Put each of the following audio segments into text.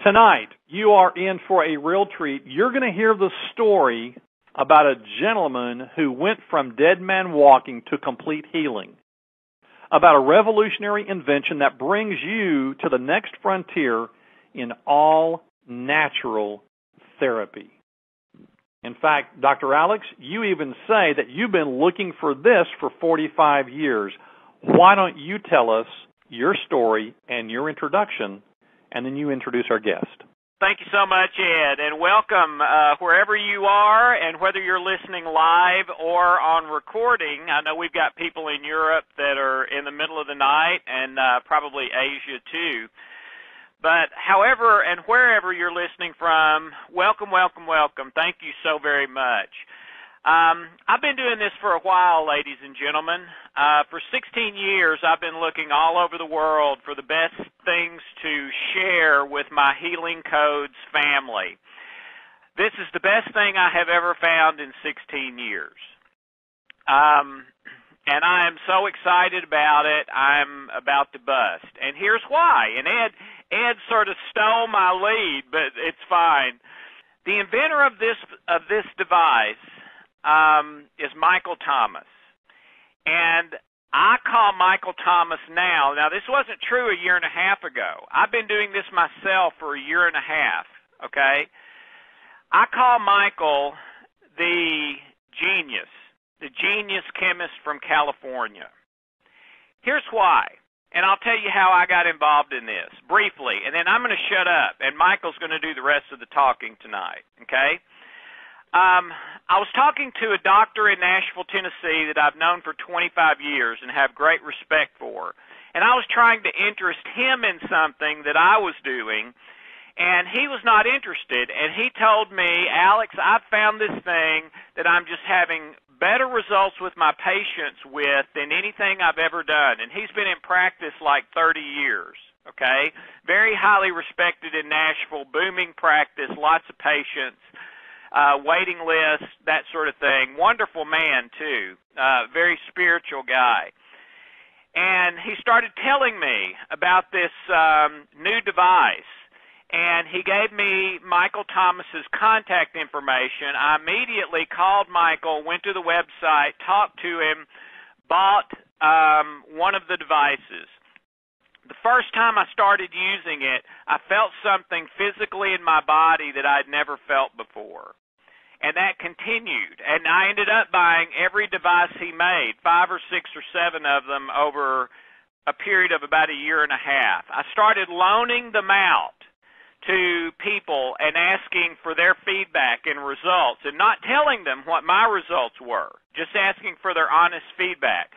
Tonight, you are in for a real treat. You're going to hear the story about a gentleman who went from dead man walking to complete healing, about a revolutionary invention that brings you to the next frontier in all natural therapy. In fact, Dr. Alex, you even say that you've been looking for this for 45 years. Why don't you tell us your story and your introduction, and then you introduce our guest. Thank you so much, Ed, and welcome wherever you are, and whether you're listening live or on recording. I know we've got people in Europe that are in the middle of the night, and probably Asia too. But however and wherever you're listening from, welcome, welcome, welcome. Thank you so very much. I've been doing this for a while, ladies and gentlemen. For 16 years, I've been looking all over the world for the best things to share with my Healing Codes family. This is the best thing I have ever found in 16 years. And I am so excited about it, I'm about to bust. And here's why. And Ed sort of stole my lead, but it's fine. The inventor of this device is Michael Thomas. And I call Michael Thomas now. Now, this wasn't true a year and a half ago. I've been doing this myself for a year and a half, okay? I call Michael the genius chemist from California. Here's why. And I'll tell you how I got involved in this, briefly. And then I'm going to shut up, and Michael's going to do the rest of the talking tonight, okay? I was talking to a doctor in Nashville, Tennessee that I've known for 25 years and have great respect for. And I was trying to interest him in something that I was doing, and he was not interested. And he told me, Alex, I've found this thing that I'm just having better results with my patients with than anything I've ever done. And he's been in practice like 30 years, okay? Very highly respected in Nashville, booming practice, lots of patients. Waiting lists, that sort of thing. Wonderful man, too. Very spiritual guy. And he started telling me about this new device. And he gave me Michael Thomas's contact information. I immediately called Michael, went to the website, talked to him, bought one of the devices. The first time I started using it, I felt something physically in my body that I'd never felt before. And that continued. And I ended up buying every device he made, 5 or 6 or 7 of them over a period of about a year and a half. I started loaning them out to people and asking for their feedback and results and not telling them what my results were, just asking for their honest feedback.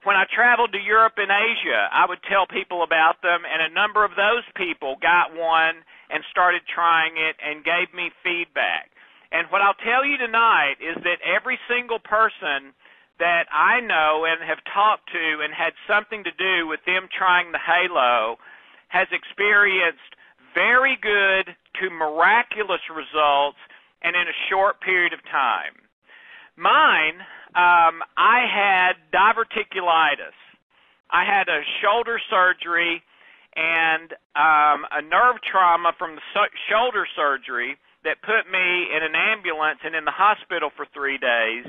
When I traveled to Europe and Asia, I would tell people about them, and a number of those people got one and started trying it and gave me feedback. And what I'll tell you tonight is that every single person that I know and have talked to and had something to do with them trying the Halo has experienced very good to miraculous results and in a short period of time. Mine, I had diverticulitis. I had a shoulder surgery and a nerve trauma from the shoulder surgery that put me in an ambulance and in the hospital for 3 days,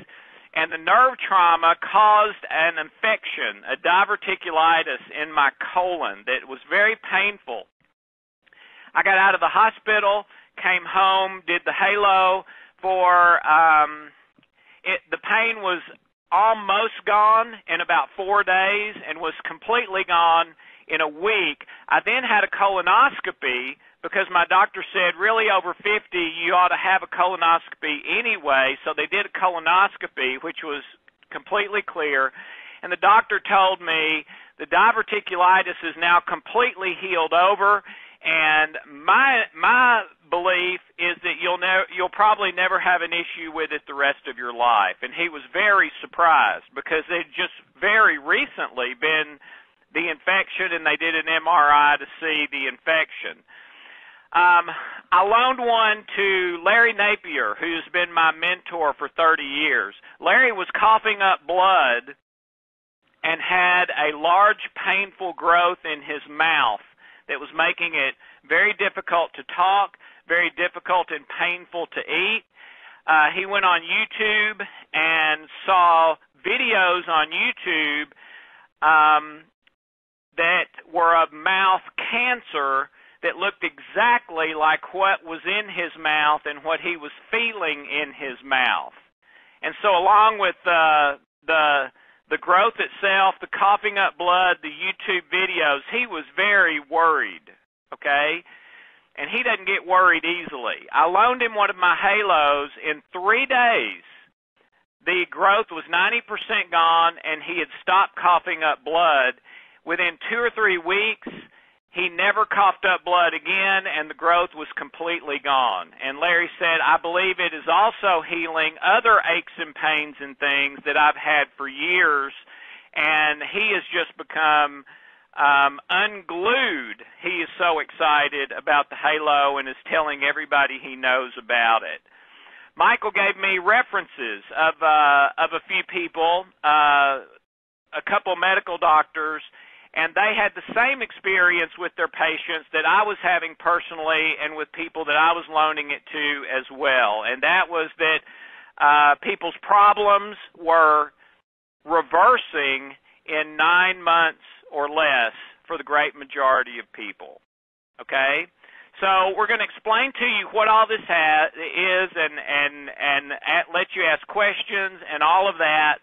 and the nerve trauma caused an infection, a diverticulitis in my colon that was very painful. I got out of the hospital, came home, did the Halo for, the pain was almost gone in about 4 days and was completely gone in a week. I then had a colonoscopy because my doctor said, really over 50, you ought to have a colonoscopy anyway. So they did a colonoscopy, which was completely clear. And the doctor told me the diverticulitis is now completely healed over. And my belief is that you'll probably never have an issue with it the rest of your life. And he was very surprised because they'd just very recently been the infection, and they did an MRI to see the infection. I loaned one to Larry Napier, who's been my mentor for 30 years. Larry was coughing up blood and had a large painful growth in his mouth that was making it very difficult to talk, very difficult and painful to eat. He went on YouTube and saw videos on YouTube that were of mouth cancer that looked exactly like what was in his mouth and what he was feeling in his mouth. And so along with the growth itself, the coughing up blood, the YouTube videos, he was very worried, okay? And he doesn't get worried easily. I loaned him one of my halos. In 3 days, the growth was 90% gone, and he had stopped coughing up blood. Within 2 or 3 weeks, he never coughed up blood again, and the growth was completely gone. And Larry said, I believe it is also healing other aches and pains and things that I've had for years, and he has just become unglued. He is so excited about the halo and is telling everybody he knows about it. Michael gave me references of a few people, a couple medical doctors, and they had the same experience with their patients that I was having personally and with people that I was loaning it to as well. And that was that people's problems were reversing in 9 months or less for the great majority of people. Okay? So we're going to explain to you what all this is and let you ask questions and all of that.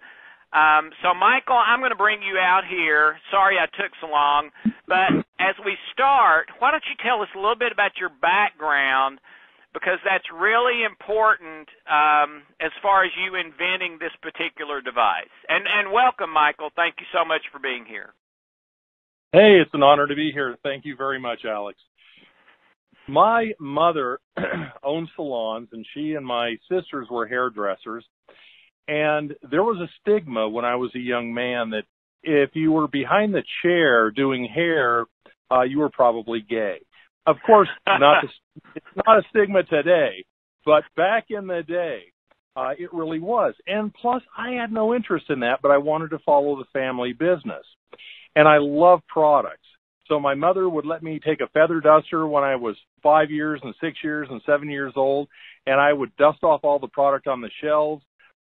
So, Michael, I'm going to bring you out here. Sorry I took so long. But as we start, why don't you tell us a little bit about your background, because that's really important as far as you inventing this particular device. And welcome, Michael. Thank you so much for being here. Hey, it's an honor to be here. Thank you very much, Alex. My mother owned salons, and she and my sisters were hairdressers. And there was a stigma when I was a young man that if you were behind the chair doing hair, you were probably gay. Of course, it's not a stigma today, but back in the day, it really was. And plus, I had no interest in that, but I wanted to follow the family business. And I love products. So my mother would let me take a feather duster when I was 5 years and 6 years and 7 years old, and I would dust off all the product on the shelves.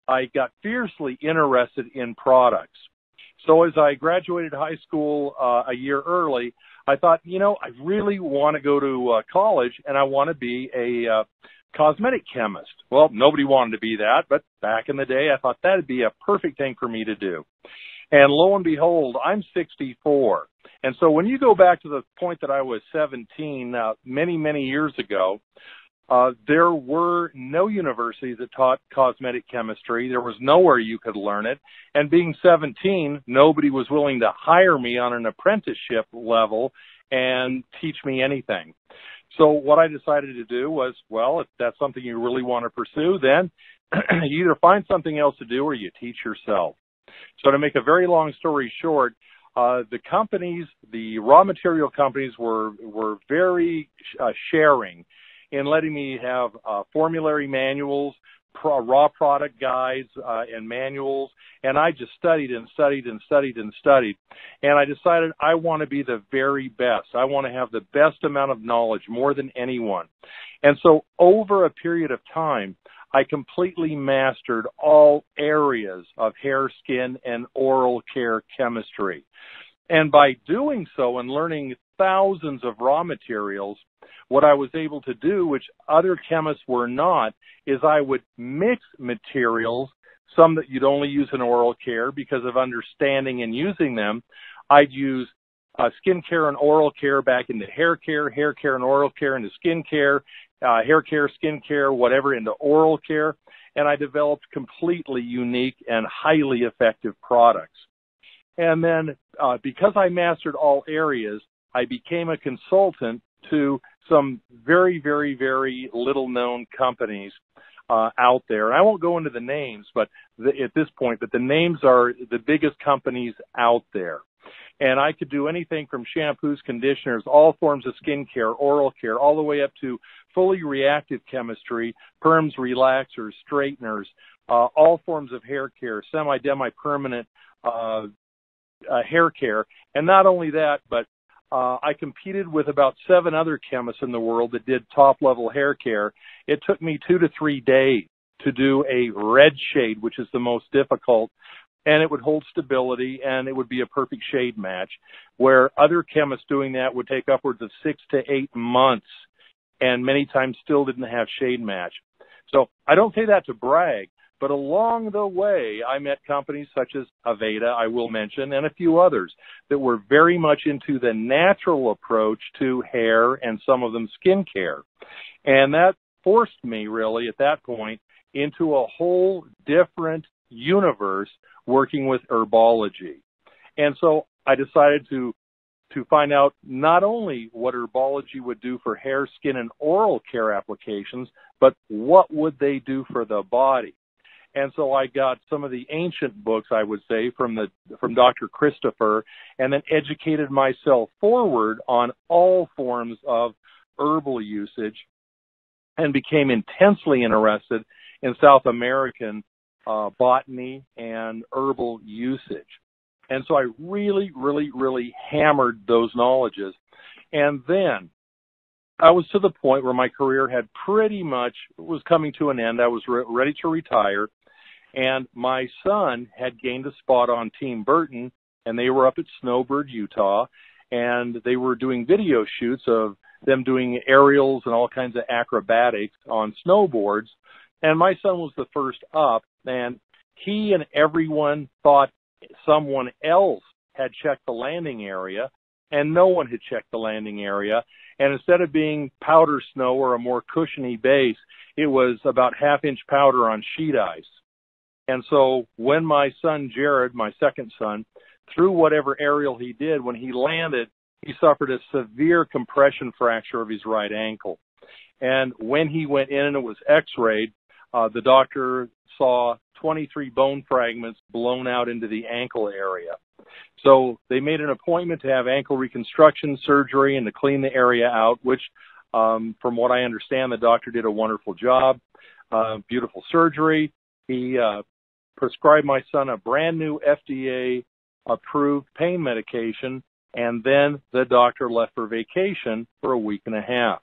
I got fiercely interested in products. So as I graduated high school a year early, I thought, I really want to go to college, and I want to be a cosmetic chemist. Well, nobody wanted to be that, but back in the day, I thought that would be a perfect thing for me to do. And lo and behold, I'm 64. And so when you go back to the point that I was 17, many, many years ago, there were no universities that taught cosmetic chemistry. There was nowhere you could learn it. And being 17, nobody was willing to hire me on an apprenticeship level and teach me anything. So what I decided to do was, well, if that's something you really want to pursue, then you either find something else to do or you teach yourself. So to make a very long story short, the companies, the raw material companies were very sharing in letting me have formulary manuals, raw product guides, and manuals. And I just studied and studied and studied and studied. And I decided I want to be the very best. I want to have the best amount of knowledge, more than anyone. And so over a period of time, I completely mastered all areas of hair, skin, and oral care chemistry. And by doing so and learning thousands of raw materials, what I was able to do, which other chemists were not, is I would mix materials, some that you'd only use in oral care because of understanding and using them. I'd use skin care and oral care back into hair care and oral care into skin care, hair care, skin care, whatever, into oral care. And I developed completely unique and highly effective products. And then because I mastered all areas, I became a consultant to some very, very, very little-known companies out there. And I won't go into the names at this point, but the names are the biggest companies out there. And I could do anything from shampoos, conditioners, all forms of skin care, oral care, all the way up to fully reactive chemistry, perms, relaxers, straighteners, all forms of hair care, semi-permanent hair care. And not only that, but I competed with about 7 other chemists in the world that did top-level hair care. It took me 2 to 3 days to do a red shade, which is the most difficult, and it would hold stability, and it would be a perfect shade match, where other chemists doing that would take upwards of 6 to 8 months, and many times still didn't have shade match. So I don't say that to brag, but along the way, I met companies such as Aveda, I will mention, and a few others that were very much into the natural approach to hair and some of them skincare. And that forced me really at that point into a whole different universe working with herbology. And so I decided to find out not only what herbology would do for hair, skin, and oral care applications, but what would they do for the body. And so I got some of the ancient books, I would say, from Dr. Christopher, and then educated myself forward on all forms of herbal usage and became intensely interested in South American botany and herbal usage. And so I really, really, really hammered those knowledges. And then I was to the point where my career had pretty much was coming to an end. I was ready to retire. And my son had gained a spot on Team Burton, and they were up at Snowbird, Utah, and they were doing video shoots of them doing aerials and all kinds of acrobatics on snowboards. And my son was the first up, and he and everyone thought someone else had checked the landing area, and no one had checked the landing area. And instead of being powder snow or a more cushiony base, it was about half-inch powder on sheet ice. And so when my son Jared, my second son, threw whatever aerial he did, when he landed, he suffered a severe compression fracture of his right ankle. And when he went in and it was x-rayed, the doctor saw 23 bone fragments blown out into the ankle area. So they made an appointment to have ankle reconstruction surgery and to clean the area out, which, from what I understand, the doctor did a wonderful job. Beautiful surgery. He prescribed my son a brand new FDA-approved pain medication, and then the doctor left for vacation for a week and a half.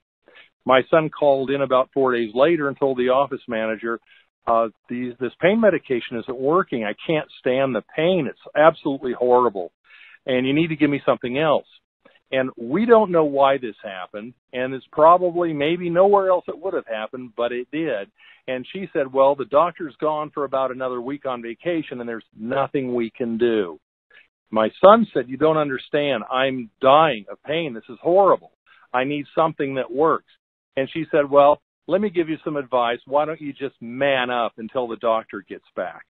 My son called in about 4 days later and told the office manager, this pain medication isn't working. I can't stand the pain. It's absolutely horrible, and you need to give me something else. And we don't know why this happened, and it's probably maybe nowhere else it would have happened, but it did. And she said, well, the doctor's gone for about another week on vacation, and there's nothing we can do. My son said, you don't understand. I'm dying of pain. This is horrible. I need something that works. And she said, well, let me give you some advice. Why don't you just man up until the doctor gets back?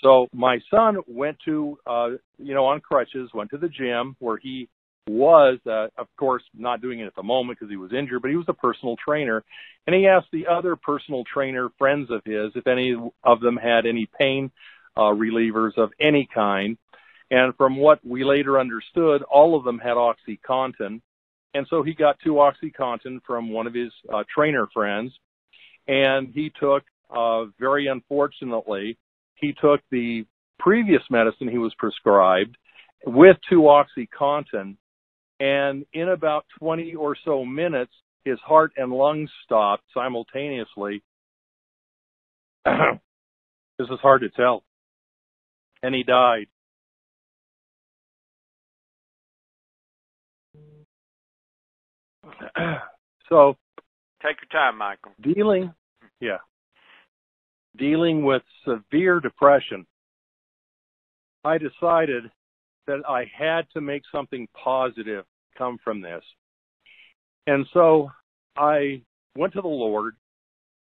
So my son went to, on crutches, went to the gym where he was, of course, not doing it at the moment because he was injured, but he was a personal trainer. And he asked the other personal trainer friends of his if any of them had any pain relievers of any kind. And from what we later understood, all of them had OxyContin. And so he got 2 OxyContin from one of his trainer friends. And he took, very unfortunately, he took the previous medicine he was prescribed with 2 OxyContin. And in about 20 or so minutes, his heart and lungs stopped simultaneously. This is hard to tell. And he died. So, take your time, Michael. Dealing with severe depression, I decided that I had to make something positive come from this. And so I went to the Lord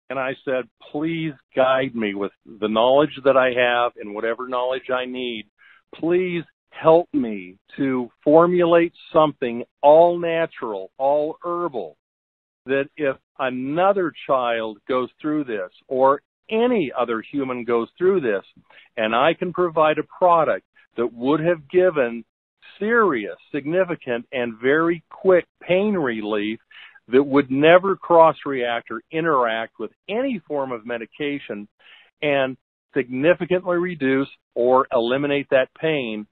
and I said, please guide me with the knowledge that I have and whatever knowledge I need. Please help me to formulate something all natural, all herbal, that if another child goes through this or any other human goes through this, and I can provide a product that would have given serious, significant, and very quick pain relief that would never cross-react or interact with any form of medication and significantly reduce or eliminate that pain,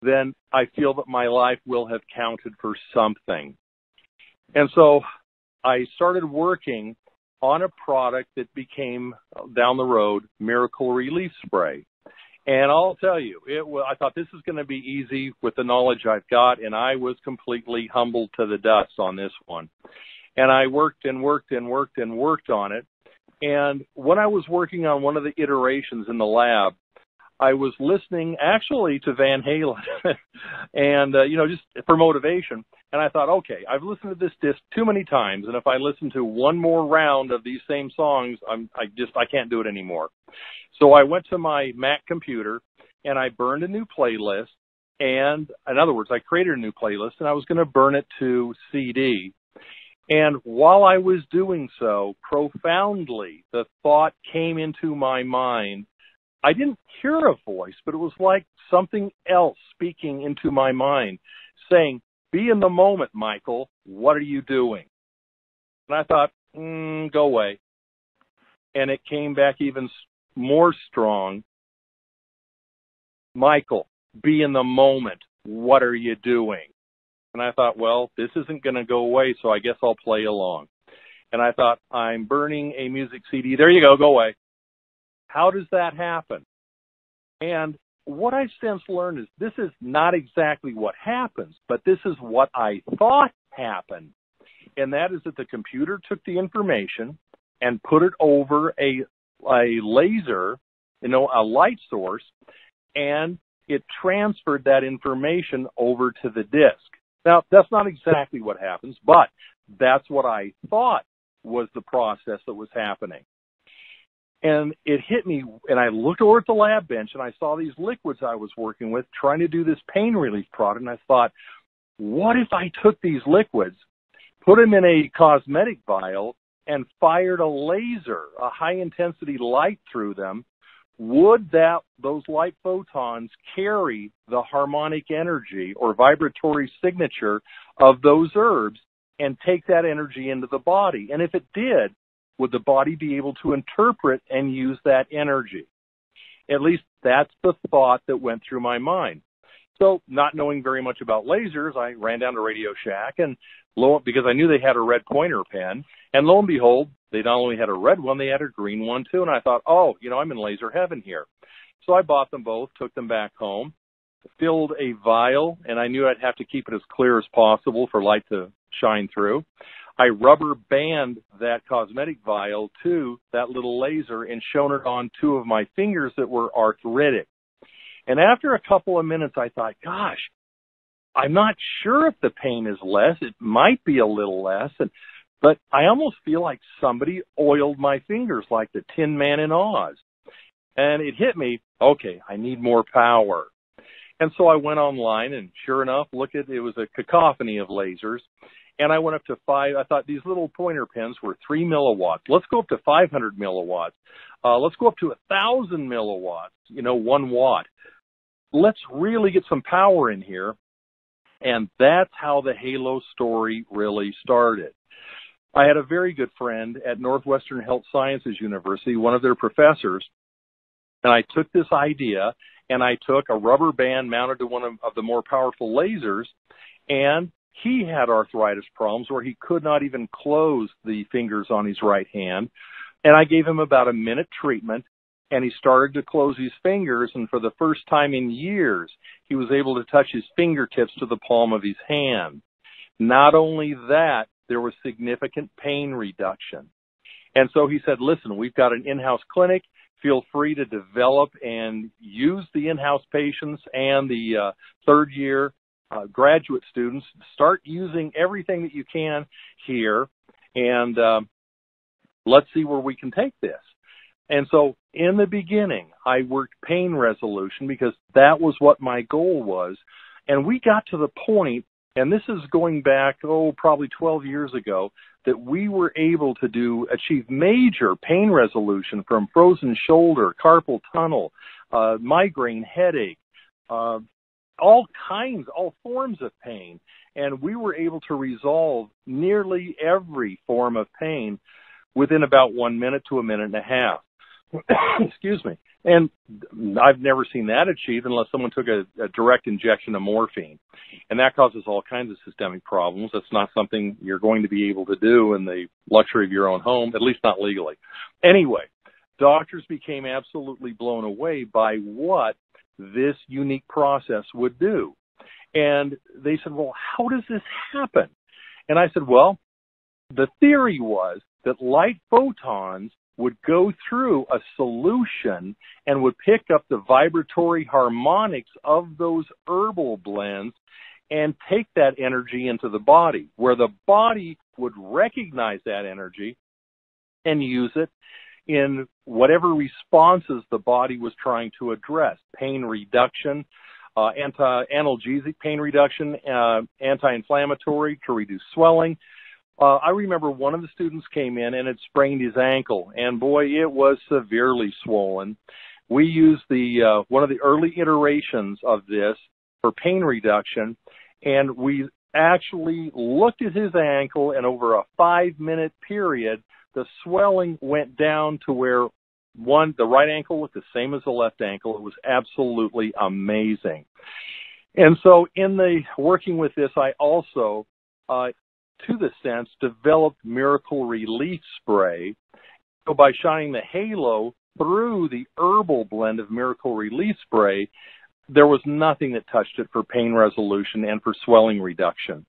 then I feel that my life will have counted for something. And so I started working on a product that became, down the road, Miracle Relief Spray. And I'll tell you, I thought this is going to be easy with the knowledge I've got, and I was completely humbled to the dust on this one. And I worked and worked and worked and worked on it. And when I was working on one of the iterations in the lab, I was listening actually to Van Halen and, just for motivation. And I thought, okay, I've listened to this disc too many times. And if I listen to one more round of these same songs, I can't do it anymore. So I went to my Mac computer and I burned a new playlist. And in other words, I created a new playlist and I was going to burn it to CD. And while I was doing so, profoundly, the thought came into my mind. I didn't hear a voice, but it was like something else speaking into my mind, saying, "Be in the moment, Michael. What are you doing?" And I thought, go away. And it came back even more strong. "Michael, be in the moment. What are you doing?" And I thought, well, this isn't going to go away, so I guess I'll play along. And I thought, I'm burning a music CD. There you go away. How does that happen? And what I've since learned is this is not exactly what happens, but this is what I thought happened. And that is that the computer took the information and put it over a laser, a light source, and it transferred that information over to the disk. Now, that's not exactly what happens, but that's what I thought was the process that was happening. And it hit me, and I looked over at the lab bench, and I saw these liquids I was working with trying to do this pain relief product, and I thought, what if I took these liquids, put them in a cosmetic vial, and fired a laser, a high-intensity light through them? Would those light photons carry the harmonic energy or vibratory signature of those herbs and take that energy into the body? And if it did, would the body be able to interpret and use that energy? At least that's the thought that went through my mind. So not knowing very much about lasers, I ran down to Radio Shack, and because I knew they had a red pointer pen, and lo and behold, they not only had a red one, they had a green one too. And I thought, I'm in laser heaven here. So I bought them both, took them back home, filled a vial, and I knew I'd have to keep it as clear as possible for light to shine through. I rubber band that cosmetic vial to that little laser and shone it on two of my fingers that were arthritic. And after a couple of minutes, I thought, gosh, I'm not sure if the pain is less. It might be a little less. But I almost feel like somebody oiled my fingers like the Tin Man in Oz. And it hit me, okay, I need more power. And so I went online, and sure enough, it was a cacophony of lasers. And I went up to 5. I thought these little pointer pens were 3 milliwatts. Let's go up to 500 milliwatts. Let's go up to 1,000 milliwatts, 1 watt. Let's really get some power in here. And that's how the Halo story really started. I had a very good friend at Northwestern Health Sciences University, one of their professors, and I took this idea and I took a rubber band mounted to one of the more powerful lasers, and he had arthritis problems where he could not even close the fingers on his right hand, and I gave him about a minute treatment, and he started to close his fingers, and for the first time in years, he was able to touch his fingertips to the palm of his hand. Not only that, there was significant pain reduction. And so he said, listen, we've got an in-house clinic. Feel free to develop and use the in-house patients and the third-year graduate students. Start using everything that you can here, and let's see where we can take this. And so in the beginning, I worked pain resolution because that was what my goal was. And we got to the point, and this is going back, probably 12 years ago, that we were able to achieve major pain resolution from frozen shoulder, carpal tunnel, migraine headache, all forms of pain. And we were able to resolve nearly every form of pain within about 1 minute to a minute and a half. Excuse me. And I've never seen that achieved unless someone took a direct injection of morphine. And that causes all kinds of systemic problems. That's not something you're going to be able to do in the luxury of your own home, at least not legally. Anyway, doctors became absolutely blown away by what this unique process would do. And they said, well, how does this happen? And I said, well, the theory was that light photons would go through a solution and would pick up the vibratory harmonics of those herbal blends and take that energy into the body, where the body would recognize that energy and use it in whatever responses the body was trying to address: pain reduction, analgesic pain reduction, anti-inflammatory to reduce swelling. I remember one of the students came in and had sprained his ankle, and boy, it was severely swollen. We used one of the early iterations of this for pain reduction, and we actually looked at his ankle, and over a 5-minute period, the swelling went down to where the right ankle looked the same as the left ankle. It was absolutely amazing. And so in the working with this, I also, to the sense, developed Miracle Relief Spray. So by shining the halo through the herbal blend of Miracle Relief Spray, there was nothing that touched it for pain resolution and for swelling reduction.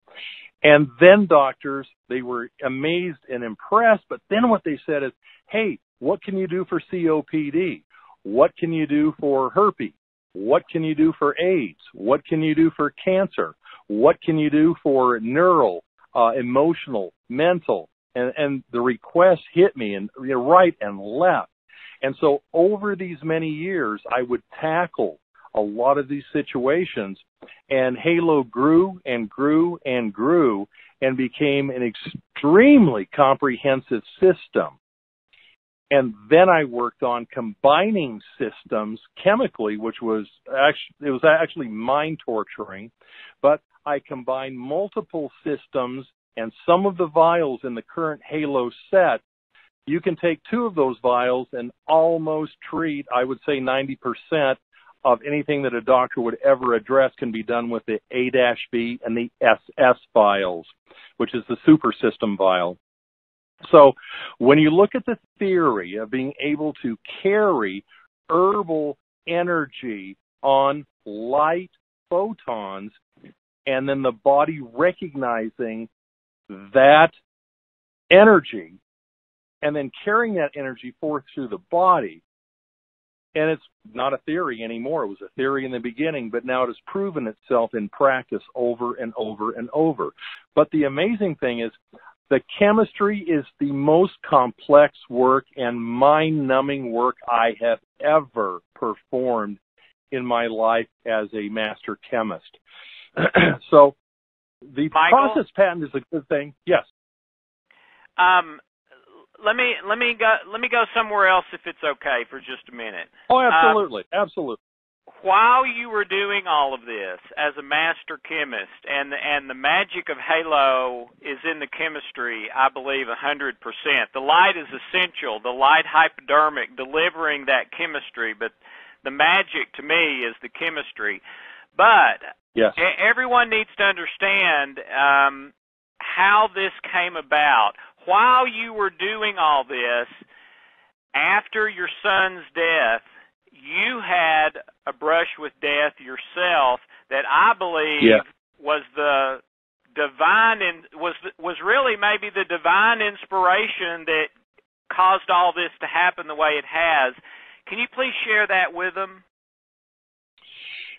And then doctors, they were amazed and impressed, but then what they said is, hey, what can you do for COPD? What can you do for herpes? What can you do for AIDS? What can you do for cancer? What can you do for neural, emotional, mental? And the requests hit me and right and left. And so over these many years, I would tackle a lot of these situations, and Halo grew and grew and grew and became an extremely comprehensive system. And then I worked on combining systems chemically, which was actually mind torturing, but I combined multiple systems, and some of the vials in the current Halo set, you can take 2 of those vials and almost treat, I would say 90% of anything that a doctor would ever address can be done with the A-B and the SS vials, which is the super system vial. So when you look at the theory of being able to carry herbal energy on light photons, and then the body recognizing that energy and then carrying that energy forth through the body, and it's not a theory anymore. It was a theory in the beginning, but now it has proven itself in practice over and over and over. But the amazing thing is, the chemistry is the most complex work and mind-numbing work I have ever performed in my life as a master chemist. So the Michael, process patent is a good thing. Yes. Let me go somewhere else if it's okay for just a minute. Oh, absolutely, absolutely. While you were doing all of this as a master chemist, and the magic of Halo is in the chemistry, I believe 100%. The light is essential, the light hypodermic delivering that chemistry, but the magic to me is the chemistry. But yes, everyone needs to understand how this came about. While you were doing all this, after your son's death, you had a brush with death yourself that I believe was the divine and was really maybe the divine inspiration that caused all this to happen the way it has. Can you please share that with them?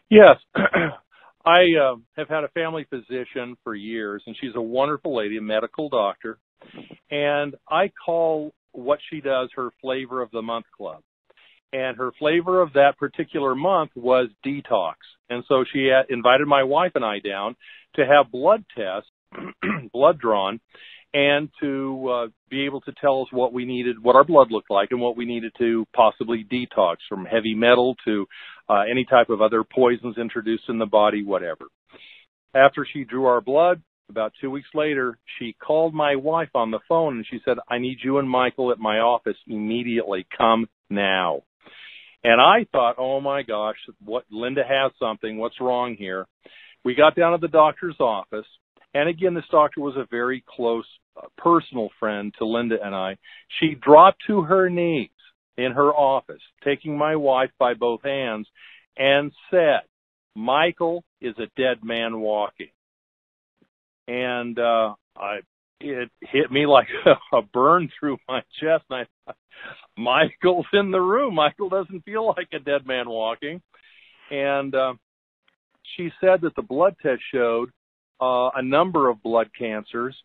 Yes. I have had a family physician for years, and she's a wonderful lady, a medical doctor, and I call what she does her Flavor of the Month Club. And her flavor of that particular month was detox. And so she invited my wife and I down to have blood tests, blood drawn, and to be able to tell us what we needed, what our blood looked like, and what we needed to possibly detox, from heavy metal to any type of other poisons introduced in the body, whatever. After she drew our blood, about 2 weeks later, she called my wife on the phone and she said, I need you and Michael at my office immediately. Come now. And I thought, oh my gosh, what, Linda has something. What's wrong here? We got down to the doctor's office. And again, this doctor was a very close personal friend to Linda and I. She dropped to her knees in her office, taking my wife by both hands, and said, Michael is a dead man walking. And it hit me like a burn through my chest. And I thought, Michael's in the room. Michael doesn't feel like a dead man walking. And she said that the blood test showed a number of blood cancers,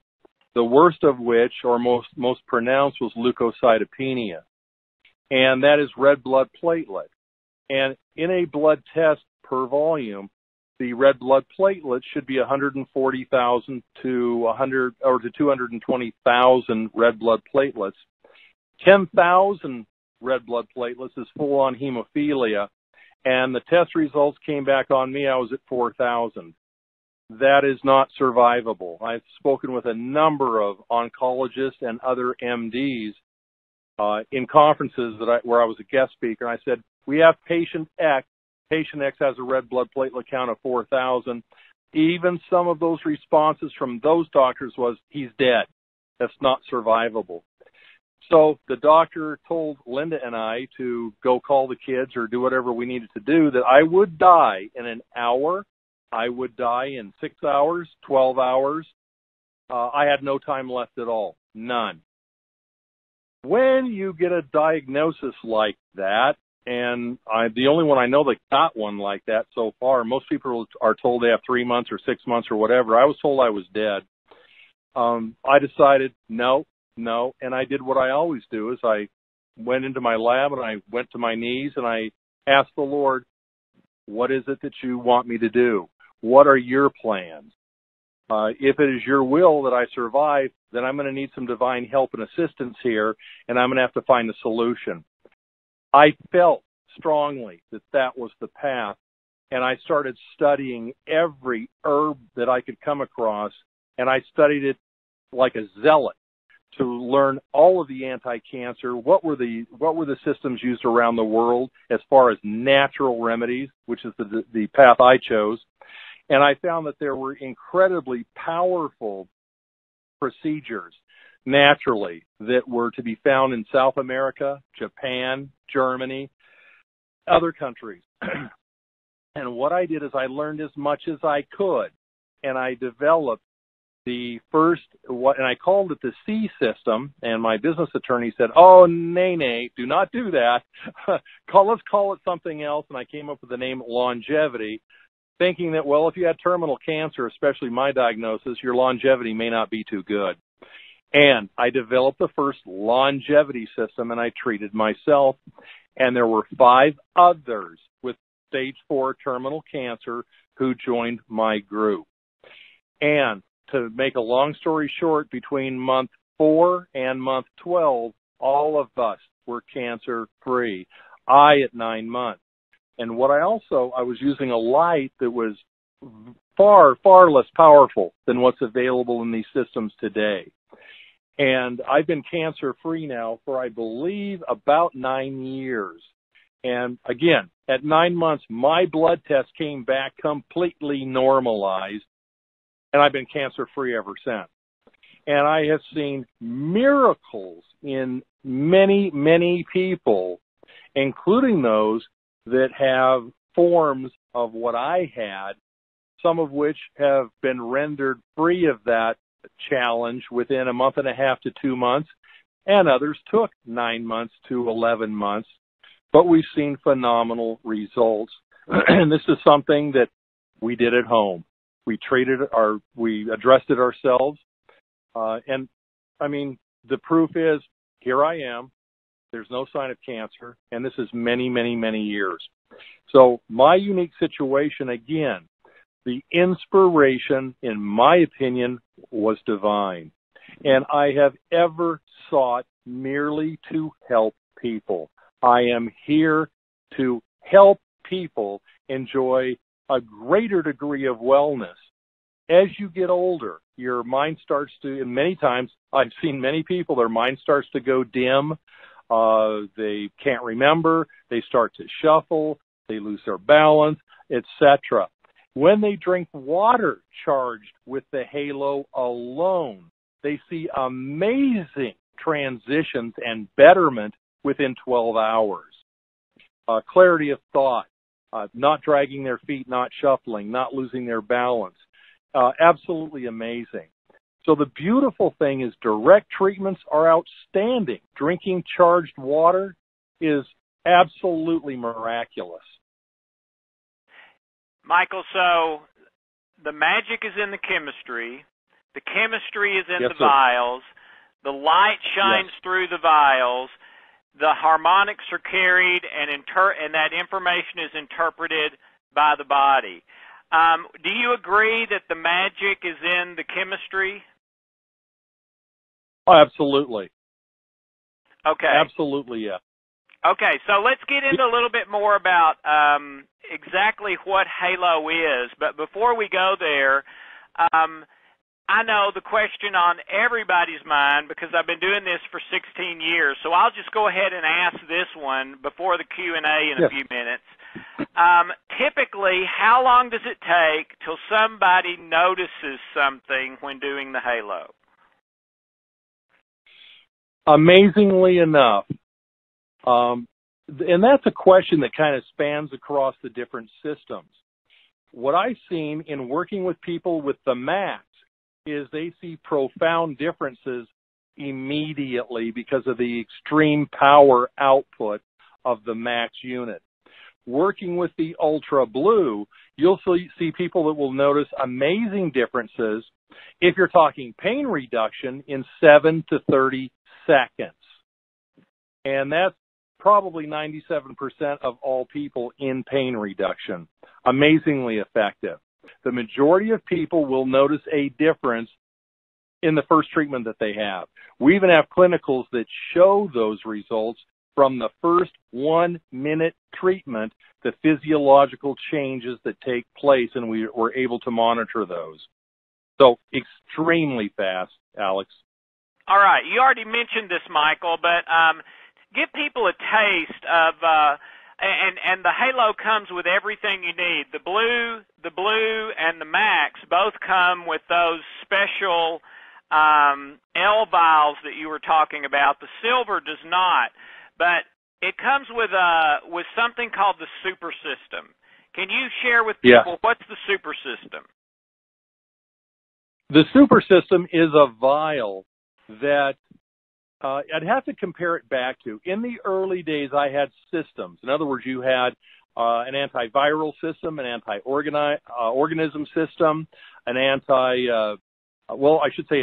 the worst of which, or most pronounced, was leukocytopenia. And that is red blood platelet. And in a blood test per volume, the red blood platelets should be 140,000 to 220,000 red blood platelets. 10,000 red blood platelets is full-on hemophilia, and the test results came back on me. I was at 4,000. That is not survivable. I've spoken with a number of oncologists and other MDs in conferences where I was a guest speaker. And I said, we have patient X. Patient X has a red blood platelet count of 4,000. Even some of those responses from those doctors was, he's dead. That's not survivable. So the doctor told Linda and I to go call the kids or do whatever we needed to do, that I would die in an hour. I would die in 6 hours, 12 hours. I had no time left at all. None. When you get a diagnosis like that, and the only one I know that got one like that so far, most people are told they have 3 months or 6 months or whatever. I was told I was dead. I decided no, and I did what I always do, is I went into my lab and I went to my knees and I asked the Lord, what is it that you want me to do? What are your plans? If it is your will that I survive, then I'm going to need some divine help and assistance here, and I'm going to have to find a solution. I felt strongly that that was the path, and I started studying every herb that I could come across, and I studied it like a zealot to learn all of the anti-cancer, what were the systems used around the world as far as natural remedies, which is the path I chose. And I found that there were incredibly powerful procedures naturally that were to be found in South America, Japan, Germany, other countries. And what I did is I learned as much as I could, and I developed the first, and I called it the C system, and my business attorney said, oh, nay, do not do that. Let's call it something else, and I came up with the name longevity, thinking that, well, if you had terminal cancer, especially my diagnosis, your longevity may not be too good. And I developed the first longevity system, and I treated myself, and there were 5 others with stage 4 terminal cancer who joined my group. And to make a long story short, between month 4 and month 12, all of us were cancer-free. I at 9 months. And what I was using a light that was far, far less powerful than what's available in these systems today. And I've been cancer-free now for, I believe, about 9 years. And again, at 9 months, my blood test came back completely normalized, and I've been cancer-free ever since. And I have seen miracles in many, many people, including those that have forms of what I had, some of which have been rendered free of that challenge within a month and a half to 2 months, and others took 9 months to 11 months. But we've seen phenomenal results. And this is something that we did at home. We addressed it ourselves. And I mean, the proof is, here I am. There's no sign of cancer. And this is many, many, many years. So my unique situation, again, the inspiration, in my opinion, was divine. And I have ever sought merely to help people. I am here to help people enjoy a greater degree of wellness as you get older, your mind starts to, and many times I've seen many people, their mind starts to go dim. They can't remember. They start to shuffle. They lose their balance, etc. When they drink water charged with the halo alone, they see amazing transitions and betterment within 12 hours. Clarity of thought, not dragging their feet, not shuffling, not losing their balance. Absolutely amazing. So the beautiful thing is direct treatments are outstanding. Drinking charged water is absolutely miraculous. Michael, so the magic is in the chemistry. The chemistry is in the vials. The light shines through the vials. The harmonics are carried, and that information is interpreted by the body. Do you agree that the magic is in the chemistry? Oh, absolutely. Okay. Absolutely, yeah. Okay, so let's get into a little bit more about exactly what halo is. But before we go there, I know the question on everybody's mind because I've been doing this for 16 years. So I'll just go ahead and ask this one before the Q&A in a few minutes. Typically, how long does it take till somebody notices something when doing the halo? Amazingly enough, and that's a question that kind of spans across the different systems. What I've seen in working with people with the Max is they see profound differences immediately because of the extreme power output of the Max unit. Working with the Ultra Blue, you'll see people that will notice amazing differences if you're talking pain reduction in 7 to 30 seconds. And that's probably 97% of all people in pain reduction. Amazingly effective. The majority of people will notice a difference in the first treatment that they have. We even have clinicals that show those results from the first 1-minute treatment, the physiological changes that take place, and we were able to monitor those. So extremely fast, Alex. All right. You already mentioned this, Michael, but give people a taste of, and the halo comes with everything you need. The blue, and the Max both come with those special L vials that you were talking about. The silver does not, but it comes with something called the super system. Can you share with people what's the super system? The super system is a vial that I'd have to compare it back to. In the early days, I had systems. In other words, you had an antiviral system, an anti-organism system, an a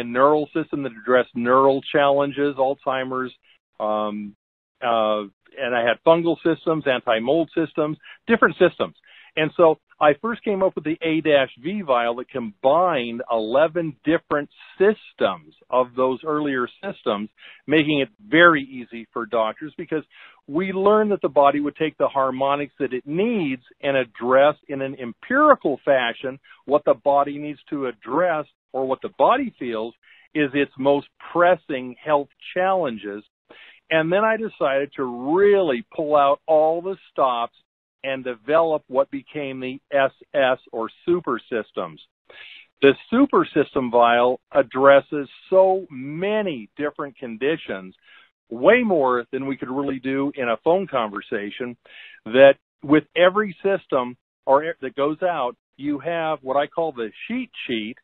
neural system that addressed neural challenges, Alzheimer's, and I had fungal systems, anti-mold systems, different systems. And so I first came up with the A-V vial that combined 11 different systems of those earlier systems, making it very easy for doctors because we learned that the body would take the harmonics that it needs and address in an empirical fashion what the body needs to address or what the body feels is its most pressing health challenges. And then I decided to really pull out all the stops and develop what became the SS or super systems. The super system vial addresses so many different conditions, way more than we could really do in a phone conversation, that with every system that goes out, you have what I call the cheat sheet,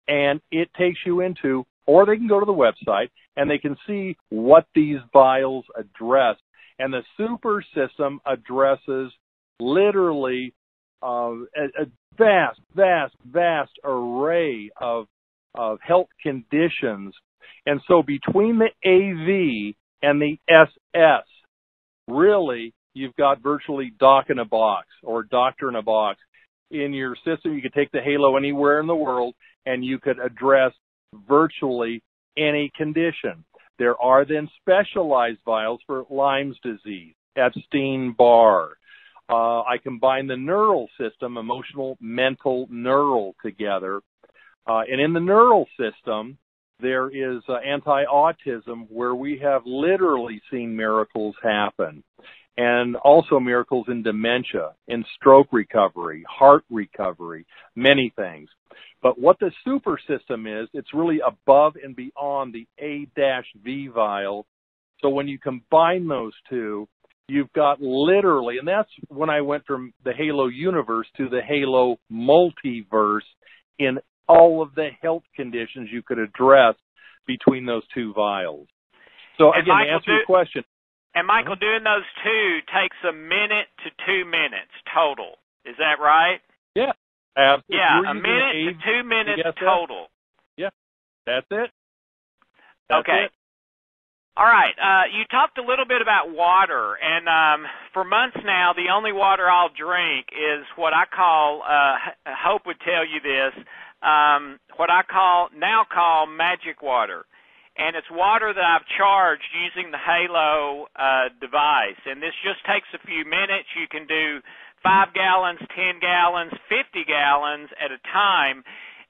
and it takes you into, or they can go to the website and they can see what these vials address. And the super system addresses literally a vast array of health conditions. And so between the AV and the SS, really, you've got virtually doc in a box or doctor in a box. In your system, you could take the halo anywhere in the world and you could address virtually any condition. There are then specialized vials for Lyme's disease, Epstein-Barr. I combine the neural system, emotional, mental, neural together. And in the neural system, there is anti-autism, where we have literally seen miracles happen, and also miracles in dementia, in stroke recovery, heart recovery, many things. But what the super system is, it's really above and beyond the A-V vial. So when you combine those two, you've got literally, and that's when I went from the Halo universe to the Halo multiverse in all of the health conditions you could address between those two vials. So again, Michael, to answer your question. And Michael, doing those two takes a minute to 2 minutes total. Is that right? Yeah, absolutely. Yeah, a minute to 2 minutes total. Yeah, that's it. Okay. All right. You talked a little bit about water, and for months now, the only water I'll drink is what I call, Hope would tell you this, what I now call magic water. And it's water that I've charged using the Halo device. And this just takes a few minutes. You can do 5 gallons, 10 gallons, 50 gallons at a time.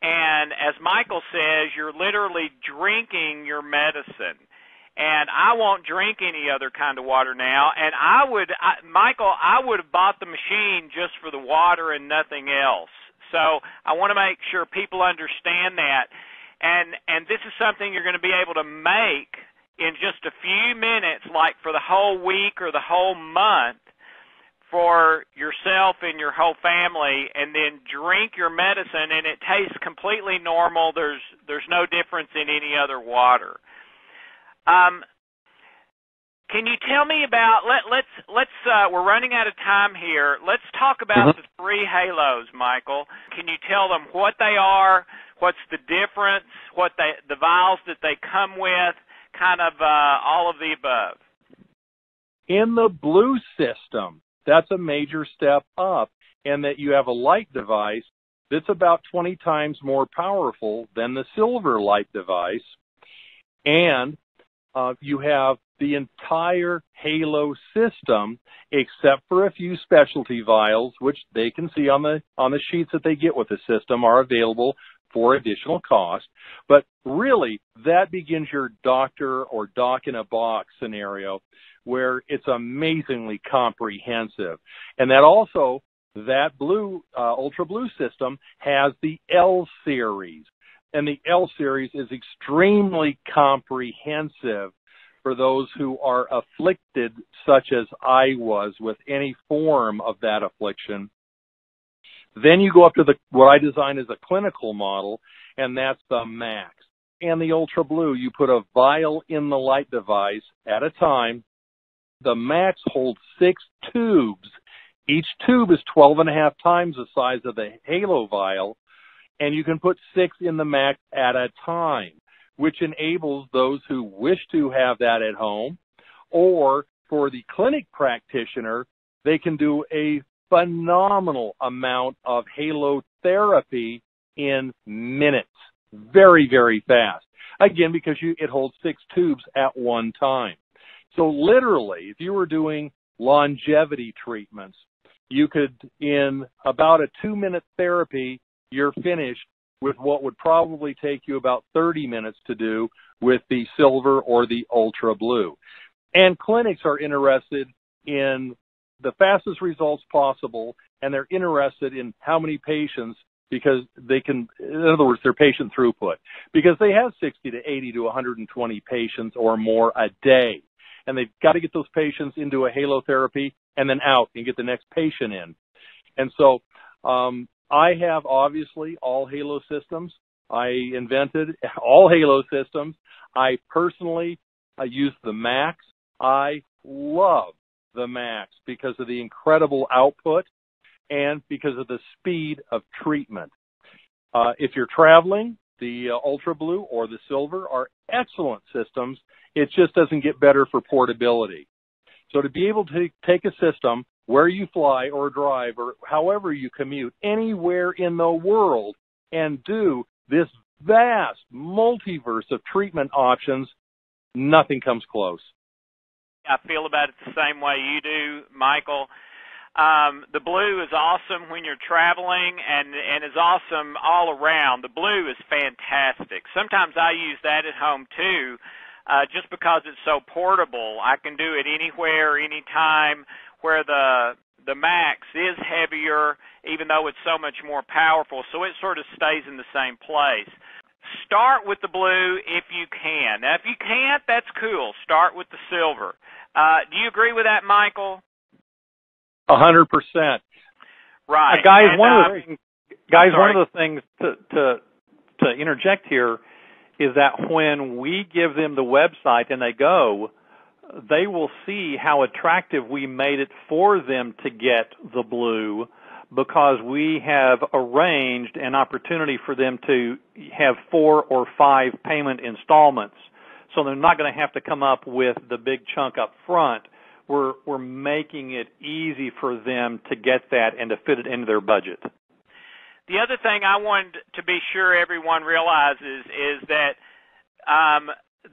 And as Michael says, you're literally drinking your medicine. And I won't drink any other kind of water now. And Michael, I would have bought the machine just for the water and nothing else. So I want to make sure people understand that. And this is something you're going to be able to make in just a few minutes, like for the whole week or the whole month, for yourself and your whole family, and then drink your medicine, and it tastes completely normal. There's no difference in any other water. Can you tell me about, let's we're running out of time here. Let's talk about the 3 Halos, Michael. Can you tell them what they are, what's the difference, what the vials that they come with, kind of all of the above? In the blue system, that's a major step up, and that you have a light device that's about 20 times more powerful than the silver light device, and you have the entire Halo system, except for a few specialty vials, which they can see on the sheets that they get with the system, are available for additional cost. But really, that begins your doctor or doc in a box scenario, where it's amazingly comprehensive. And that also, that blue, ultra blue system has the L series. And the L series is extremely comprehensive for those who are afflicted, such as I was, with any form of that affliction. Then you go up to what I designed as a clinical model, and that's the Max. And the Ultra Blue, you put a vial in the light device at a time. The Max holds 6 tubes. Each tube is 12.5 times the size of the Halo vial, and you can put 6 in the Max at a time, which enables those who wish to have that at home, or for the clinic practitioner, they can do a phenomenal amount of Halo therapy in minutes. Very, very fast. Again, because it holds 6 tubes at one time. So literally, if you were doing longevity treatments, you could, in about a 2-minute therapy, you're finished with what would probably take you about 30 minutes to do with the silver or the Ultra Blue. And clinics are interested in the fastest results possible, and they're interested in how many patients, because they can, in other words, their patient throughput, because they have 60 to 80 to 120 patients or more a day. And they've got to get those patients into a Halo therapy and then out and get the next patient in. And so I have, obviously, all Halo systems. I invented all Halo systems. I personally use the Max. I love the Max because of the incredible output and because of the speed of treatment. If you're traveling, the Ultra Blue or the Silver are excellent systems. It just doesn't get better for portability. So to be able to take a system where you fly or drive or however you commute anywhere in the world and do this vast multiverse of treatment options, nothing comes close. I feel about it the same way you do, Michael. The blue is awesome when you're traveling and is awesome all around. The blue is fantastic. Sometimes I use that at home too, just because it's so portable. I can do it anywhere, anytime, where the Max is heavier, even though it's so much more powerful, so it sort of stays in the same place. Start with the blue if you can. Now, if you can't, that's cool. Start with the silver. Do you agree with that, Michael? 100%. Right. Guys, and, one of the things to interject here is that when we give them the website and they go, they will see how attractive we made it for them to get the blue, because we have arranged an opportunity for them to have 4 or 5 payment installments. So they're not going to have to come up with the big chunk up front. We're making it easy for them to get that and to fit it into their budget. The other thing I wanted to be sure everyone realizes is that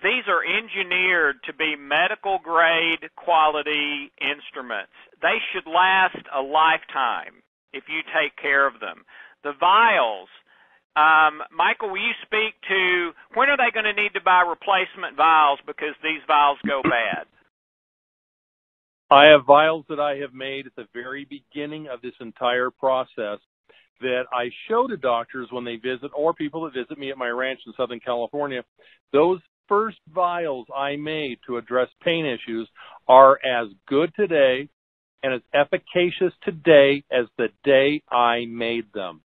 these are engineered to be medical-grade quality instruments. They should last a lifetime if you take care of them. The vials, Michael, will you speak to when are they going to need to buy replacement vials because these vials go bad? I have vials that I have made at the very beginning of this entire process that I show to doctors when they visit, or people that visit me at my ranch in Southern California. Those first vials I made to address pain issues are as good today and as efficacious today as the day I made them.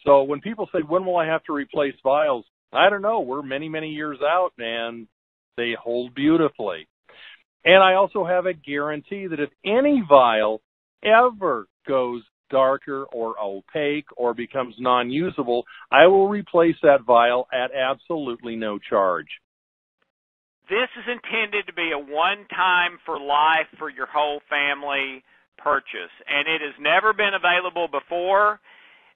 So when people say, when will I have to replace vials? I don't know. We're many, many years out, and they hold beautifully. And I also have a guarantee that if any vial ever goes darker or opaque or becomes non-usable, I will replace that vial at absolutely no charge. This is intended to be a one-time for life for your whole family purchase, and it has never been available before.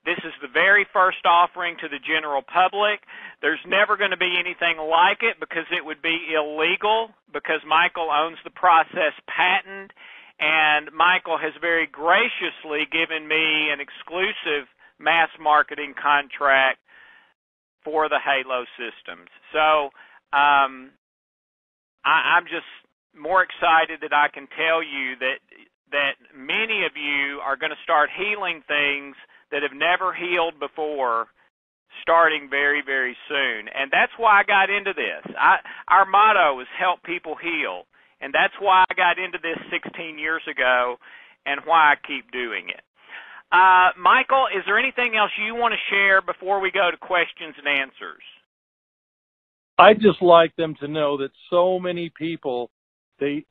This is the very first offering to the general public. There's never going to be anything like it because it would be illegal, because Michael owns the process patent, and Michael has very graciously given me an exclusive mass marketing contract for the Halo systems. So I'm just more excited that I can tell you that many of you are going to start healing things that have never healed before, starting very, very soon. And that's why I got into this. Our motto is help people heal. And that's why I got into this 16 years ago and why I keep doing it. Michael, is there anything else you want to share before we go to questions and answers? I'd just like them to know that so many people, they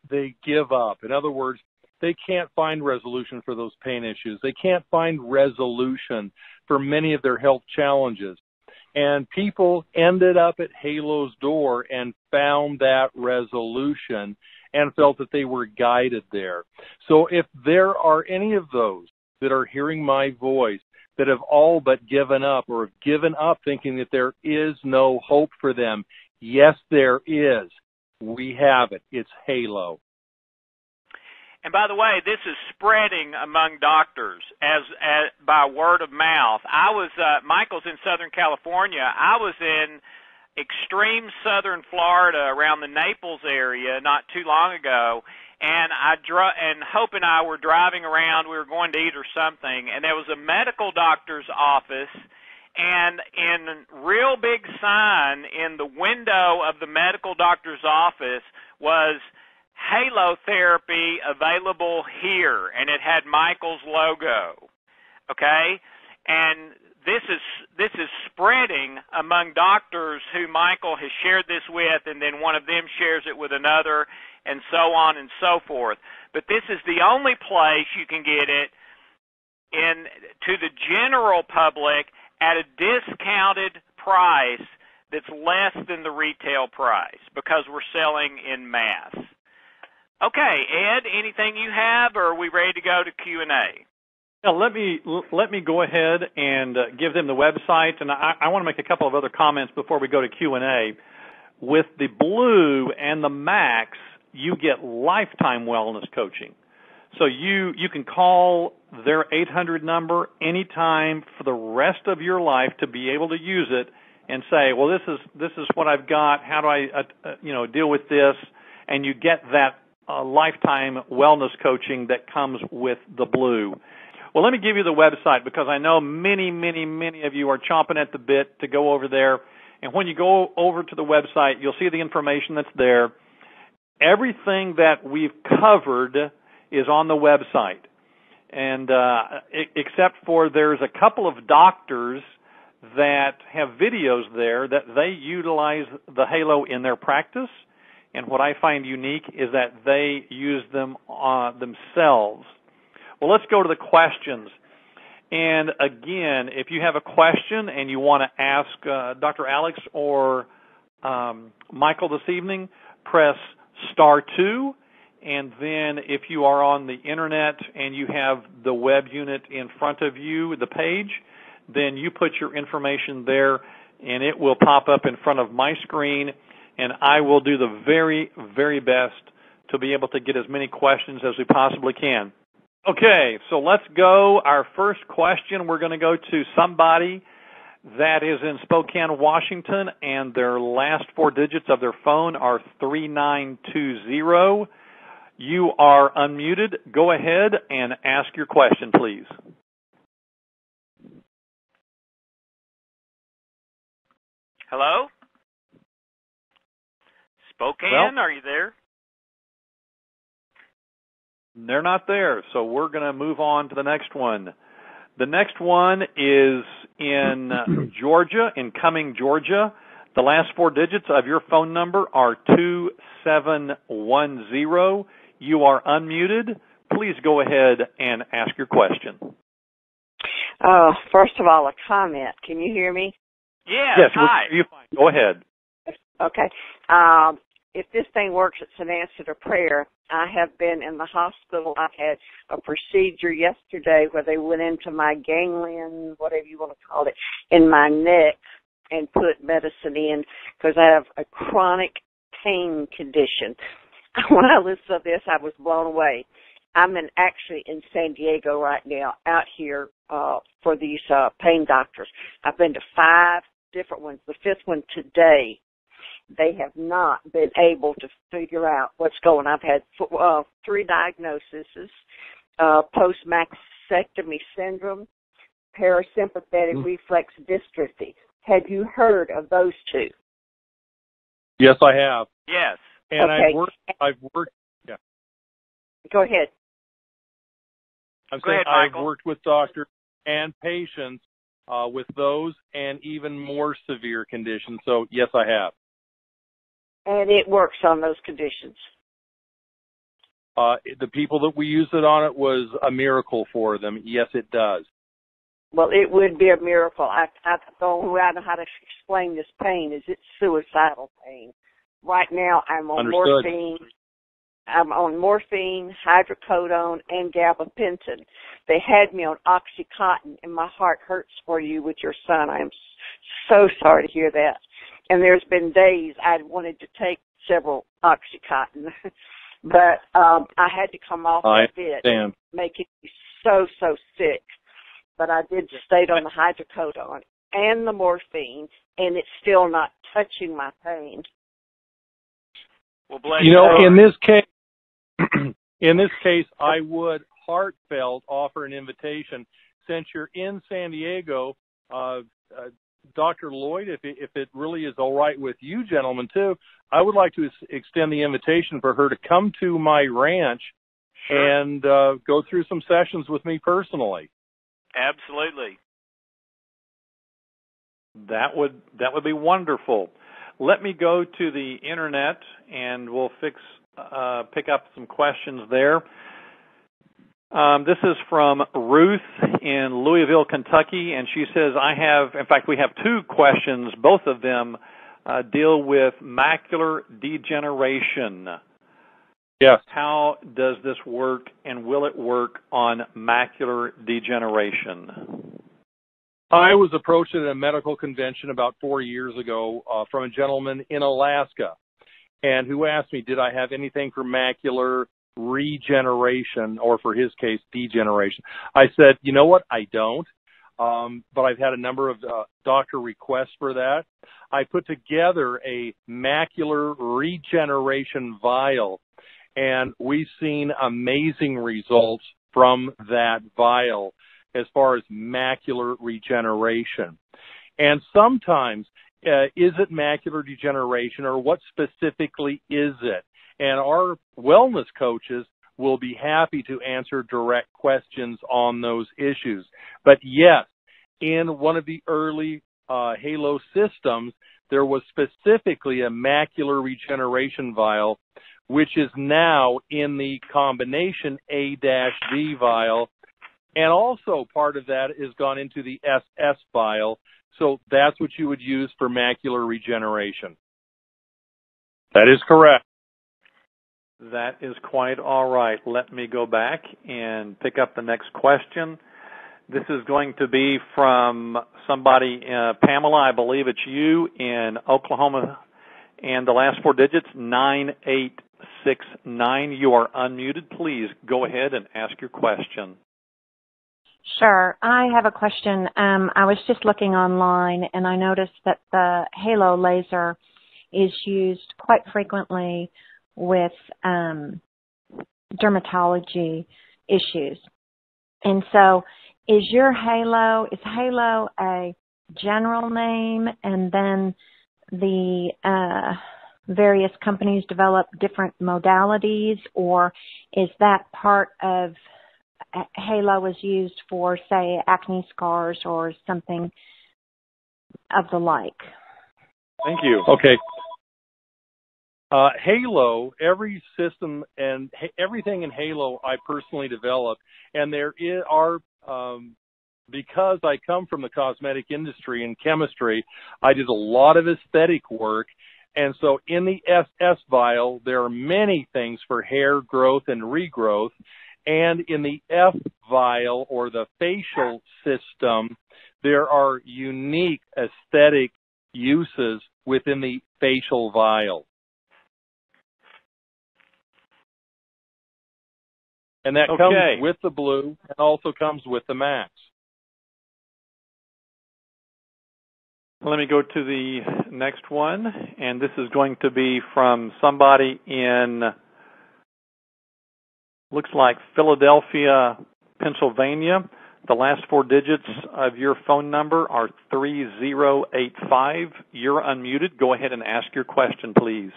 give up. In other words, they can't find resolution for those pain issues. They can't find resolution for many of their health challenges. And people ended up at Halo's door and found that resolution and felt that they were guided there. So if there are any of those that are hearing my voice that have all but given up or have given up thinking that there is no hope for them, yes, there is. We have it. It's Halo. And by the way, this is spreading among doctors as by word of mouth. Michael's in Southern California. I was in extreme southern Florida around the Naples area not too long ago, and Hope and I were driving around. We were going to eat or something, and there was a medical doctor's office, and in real big sign in the window of the medical doctor's office was Halo therapy available here, and it had Michael's logo. Okay? And this is spreading among doctors who Michael has shared this with, and then one of them shares it with another, and so on and so forth. But this is the only place you can get it to the general public at a discounted price that's less than the retail price because we're selling in mass. Okay, Ed, anything you have, or are we ready to go to Q&A? Now, let me go ahead and give them the website, and I want to make a couple of other comments before we go to Q&A. With the Blue and the Max, you get lifetime wellness coaching. So you can call their 800 number anytime for the rest of your life to be able to use it and say, well, this is what I've got. How do I deal with this? And you get that lifetime wellness coaching that comes with the Blue. Well, let me give you the website because I know many, many, many of you are chomping at the bit to go over there. And when you go over to the website, you'll see the information that's there. Everything that we've covered is on the website. And except for there's a couple of doctors that have videos there that they utilize the Halo in their practice. And what I find unique is that they use them themselves. Well, let's go to the questions. And again, if you have a question and you want to ask Dr. Alex or Michael this evening, press *2. And then if you are on the Internet and you have the web unit in front of you, the page, then you put your information there and it will pop up in front of my screen, and I will do the very, very best to be able to get as many questions as we possibly can. Okay, so let's go. Our first question, we're going to go to somebody that is in Spokane, Washington, and their last 4 digits of their phone are 3920. You are unmuted. Go ahead and ask your question, please. Hello? Spokane, are you there? They're not there, so we're going to move on to the next one. The next one is in Georgia, in Cumming, Georgia. The last 4 digits of your phone number are 2710. You are unmuted. Please go ahead and ask your question. First of all, a comment. Can you hear me? Yes, hi. You're fine. Go ahead. Okay. If this thing works, it's an answer to prayer. I have been in the hospital. I had a procedure yesterday where they went into my ganglion, whatever you want to call it, in my neck and put medicine in because I have a chronic pain condition. When I listened to this, I was blown away. I'm actually in San Diego right now, out here for these pain doctors. I've been to 5 different ones. The 5th one today. They have not been able to figure out what's going on. I've had 3 diagnoses, post-mastectomy syndrome, parasympathetic reflex dystrophy. Have you heard of those 2? Yes, I have. Yes. And okay. I've worked, yeah. Go ahead. I'm Go saying ahead, I've Michael. worked with doctors and patients with those and even more severe conditions. So, yes, I have. And it works on those conditions. The people that we used it on, it was a miracle for them. Yes, it does. Well, it would be a miracle. I the only way I know how to explain this pain is it's suicidal pain. Right now, I'm on morphine. I'm on morphine, hydrocodone, and gabapentin. They had me on OxyContin, and my heart hurts for you with your son. I am so sorry to hear that. And there's been days I wanted to take several OxyContin, but I had to come off of it, making me so sick. But I did stay on the hydrocodone and the morphine, and it's still not touching my pain. Well, bless you know, in this case, I would heartfelt offer an invitation. Since you're in San Diego, Dr. Lloyd, if it really is all right with you gentlemen too, I would like to extend the invitation for her to come to my ranch and go through some sessions with me personally. Absolutely. That would be wonderful. Let me go to the Internet and we'll pick up some questions there. This is from Ruth in Louisville, Kentucky, and she says, we have 2 questions. Both of them deal with macular degeneration. Yes. How does this work, and will it work on macular degeneration? I was approached at a medical convention about 4 years ago from a gentleman in Alaska, and who asked me, did I have anything for macular regeneration, or for his case, degeneration. I said, you know what? I don't. But I've had a number of doctor requests for that. I put together a macular regeneration vial, and we've seen amazing results from that vial as far as macular regeneration. And sometimes, is it macular degeneration, or what specifically is it? And our wellness coaches will be happy to answer direct questions on those issues. But yes, in one of the early Halo systems, there was specifically a macular regeneration vial, which is now in the combination A-V vial. And also part of that has gone into the SS vial. So that's what you would use for macular regeneration. That is correct. That is quite all right. Let me go back and pick up the next question. This is going to be from somebody, Pamela, I believe it's you, in Oklahoma, and the last four digits, 9869. You are unmuted. Please go ahead and ask your question. Sure. I have a question. I was just looking online, and I noticed that the Halo laser is used quite frequently with dermatology issues. And so is Halo a general name, and then the various companies develop different modalities, or is that part of Halo is used for, say, acne scars or something of the like? Thank you. Okay. Halo, every system and everything in Halo I personally developed, and because I come from the cosmetic industry and chemistry, I did a lot of aesthetic work. And so in the SS vial, there are many things for hair growth and regrowth. And in the F vial, or the facial system, there are unique aesthetic uses within the facial vial. And that comes with the blue and also comes with the max. Let me go to the next one, and this is going to be from somebody in, looks like Philadelphia, Pennsylvania. The last four digits of your phone number are 3085. You're unmuted. Go ahead and ask your question, please.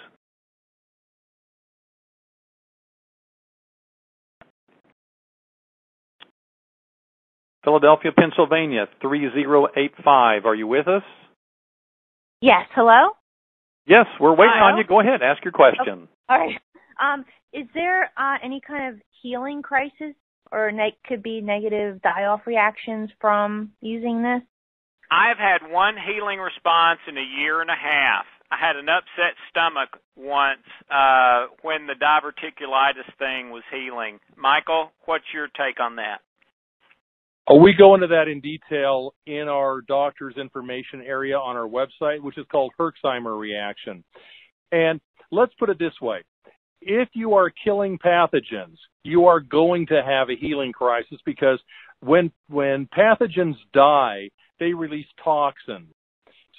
Philadelphia, Pennsylvania, 3085. Are you with us? Yes. Hello? Yes, we're waiting on you. Go ahead. Ask your question. All right. Is there any kind of healing crisis, or could be negative die-off reactions from using this? I've had one healing response in a year and a half. I had an upset stomach once when the diverticulitis thing was healing. Michael, what's your take on that? We go into that in detail in our doctor's information area on our website, which is called Herxheimer reaction. And let's put it this way. If you are killing pathogens, you are going to have a healing crisis, because when pathogens die, they release toxins.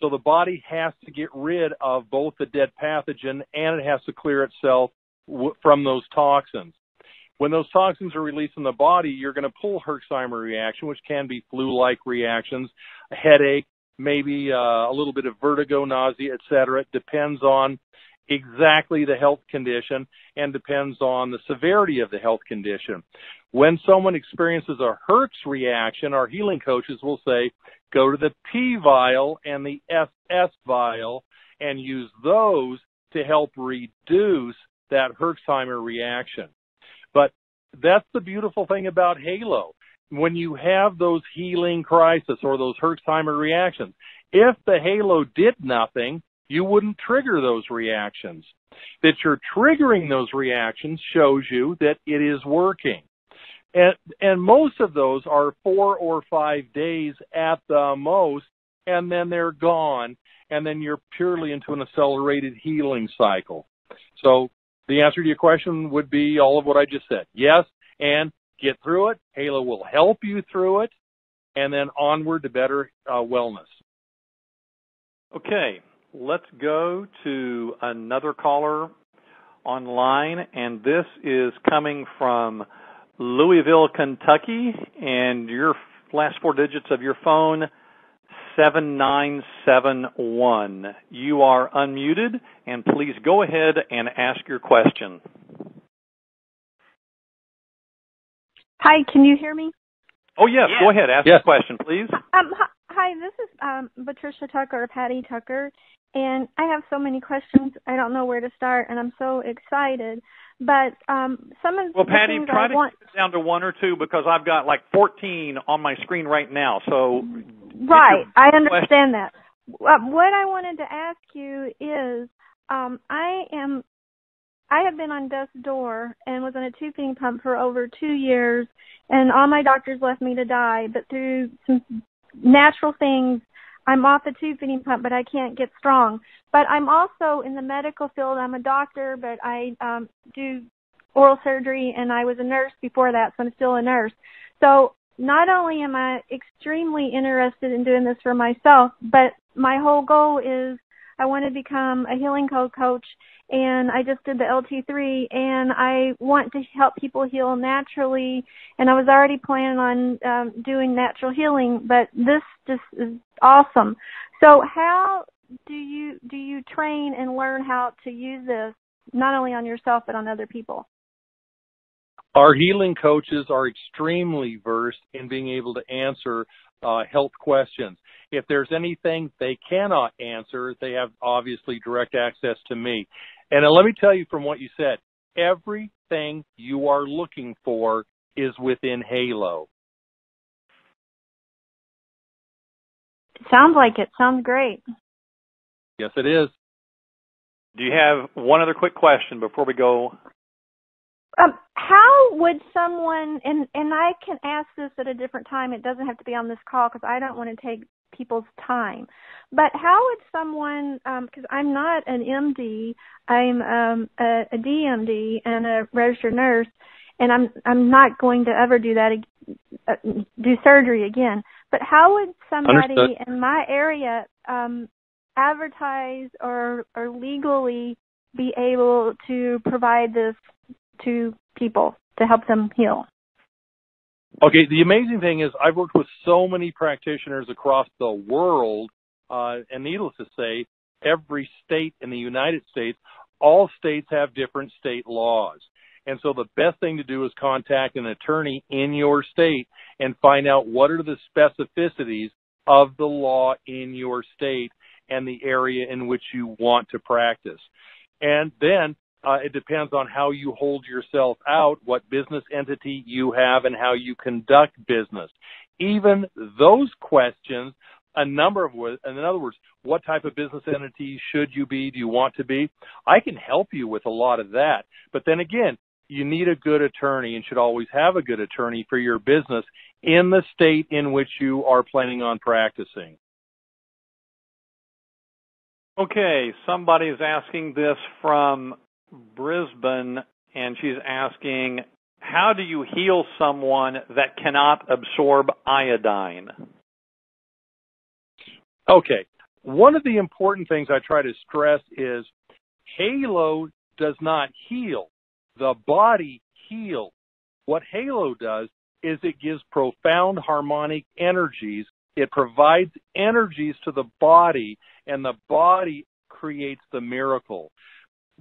So the body has to get rid of both the dead pathogen, and it has to clear itself from those toxins. When those toxins are released in the body, you're going to pull Herxheimer reaction, which can be flu-like reactions, a headache, maybe a little bit of vertigo, nausea, etc. It depends on exactly the health condition and depends on the severity of the health condition. When someone experiences a Herx reaction, our healing coaches will say, go to the P vial and the SS vial and use those to help reduce that Herxheimer reaction. But that's the beautiful thing about Halo. When you have those healing crises or those Herxheimer reactions, if the Halo did nothing, you wouldn't trigger those reactions. That you're triggering those reactions shows you that it is working. And most of those are 4 or 5 days at the most, and then they're gone, and then you're purely into an accelerated healing cycle. So the answer to your question would be all of what I just said. Yes, and get through it. Halo will help you through it, and then onward to better wellness. Okay, let's go to another caller online, and this is coming from Louisville, Kentucky, and your last four digits of your phone, 7971. You are unmuted, and please go ahead and ask your question. Hi, can you hear me? Oh, yes, Yeah. Go ahead. Ask your question, please. Hi, this is Patricia Tucker or Patty Tucker, and I have so many questions. I don't know where to start, and I'm so excited. But some of the Patty, things try I to want... get it down to one or two because I've got like 14 on my screen right now. So Right, I understand that. What I wanted to ask you is I have been on death's door and was on a tube feeding pump for over 2 years, and all my doctors left me to die. But through some natural things, I'm off the tube feeding pump, but I can't get strong. But I'm also in the medical field. I'm a doctor, but I do oral surgery, and I was a nurse before that, so I'm still a nurse. So not only am I extremely interested in doing this for myself, but my whole goal is I want to become a healing coach, and I just did the LT3, and I want to help people heal naturally, and I was already planning on doing natural healing, but this just is awesome. So how do you train and learn how to use this, not only on yourself, but on other people? Our healing coaches are extremely versed in being able to answer health questions. If there's anything they cannot answer, they have obviously direct access to me. And let me tell you from what you said, everything you are looking for is within Halo. Sounds like it. Sounds great. Yes, it is. Do you have one other quick question before we go? How would someone, and I can ask this at a different time, it doesn't have to be on this call because I don't want to take people's time, but how would someone, because I'm not an MD, I'm a DMD and a registered nurse, and I'm not going to ever do that, do surgery again, but how would somebody in my area advertise or legally be able to provide this to people to help them heal? Okay, the amazing thing is I've worked with so many practitioners across the world, and needless to say, every state in the United States, all states have different state laws. And so the best thing to do is contact an attorney in your state and find out what are the specificities of the law in your state and the area in which you want to practice. And then it depends on how you hold yourself out, what business entity you have, and how you conduct business. Even those questions, in other words, what type of business entity should you be? Do you want to be? I can help you with a lot of that. But then again, you need a good attorney and should always have a good attorney for your business in the state in which you are planning on practicing. Okay, somebody's asking this from Brisbane, and she's asking, how do you heal someone that cannot absorb iodine? Okay, one of the important things I try to stress is Halo does not heal. The body heals. What Halo does is it gives profound harmonic energies. It provides energies to the body, and the body creates the miracle.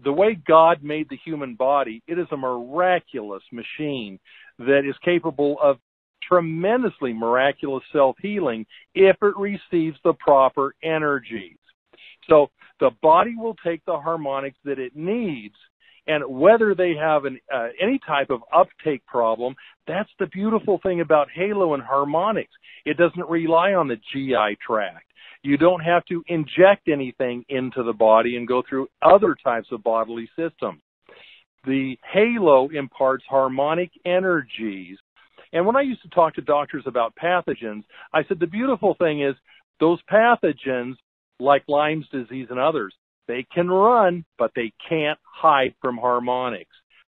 The way God made the human body, it is a miraculous machine that is capable of tremendously miraculous self-healing if it receives the proper energies. So the body will take the harmonics that it needs, and whether they have any type of uptake problem, that's the beautiful thing about Halo and harmonics. It doesn't rely on the GI tract. You don't have to inject anything into the body and go through other types of bodily systems. The Halo imparts harmonic energies. And when I used to talk to doctors about pathogens, I said the beautiful thing is those pathogens, like Lyme's disease and others, They can run, but they can't hide from harmonics.